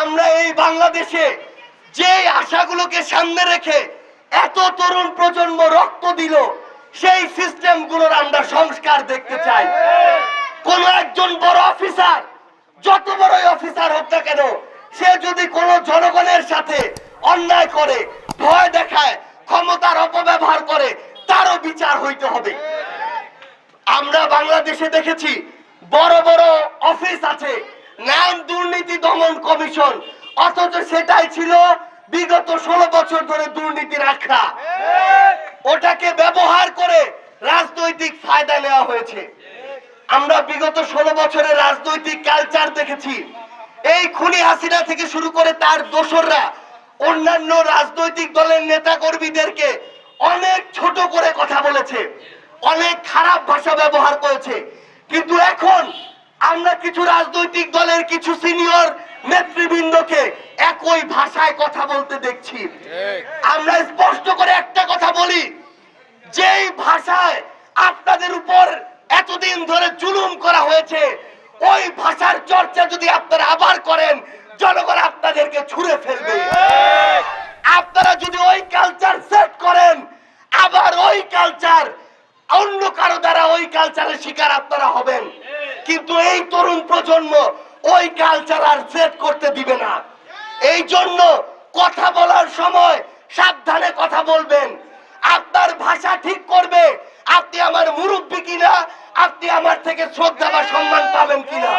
আমরা এই বাংলাদেশে যে আশাগুলোকে সামনে রেখে এত তরুণ প্রজন্ম রক্ত দিল, সেই সিস্টেমগুলোর আমরা সংস্কার দেখতে চাই। কোন একজন বড় অফিসার, যত বড়ই অফিসার হোক না কেন, সে যদি কোনো জনগণের সাথে অন্যায় করে, ভয় দেখায়, ক্ষমতার অপব্যবহার করে, তারও বিচার হইতে হবে। আমরা বাংলাদেশে দেখেছি বড় বড় অফিস আছে, নাম দুর্নীতি দমন কমিশন, অথচ সেটাই ছিল বিগত 16 বছর ধরে দুর্নীতির আখড়া। ওটাকে ব্যবহার করে রাজনৈতিক ফায়দা নেওয়া হয়েছে। আমরা বিগত 16 বছরের রাজনৈতিক কালচার দেখেছি। এই খুনি হাসিনা থেকে শুরু করে তার দোসররা অন্যান্য রাজনৈতিক দলের নেতা কর্মীদেরকে অনেক ছোট করে কথা বলেছে, অনেক খারাপ ভাষা ব্যবহার করেছে। কিন্তু এখন আমরা কিছু রাজনৈতিক দলের কিছু সিনিয়র নেতৃবৃন্দকে একই ভাষায় কথা বলতে দেখছি। আমরা স্পষ্ট করে একটা কথা বলি, যেই ভাষায় আপনাদের উপর এতদিন ধরে জুলুম করা হয়েছে, ওই ভাষার চর্চা যদি আপনারা আবার করেন, জনগণ আপনাদেরকে ছুঁড়ে ফেলবে। আপনারা যদি ওই কালচার সেট করেন, আবার ওই কালচার অন্য কারো দ্বারা ওই কালচারের শিকার আপনারা হবেন। কিন্তু এই তরুণ প্রজন্ম ওই কালচার আর সেট করতে দিবে না। এই জন্য কথা বলার সময় সাবধানে কথা বলবেন। আপনার ভাষা ঠিক করবে আপনি আমার মুরব্বী কিনা, আপনি আমার থেকে শ্রদ্ধা বা সম্মান পাবেন কিনা।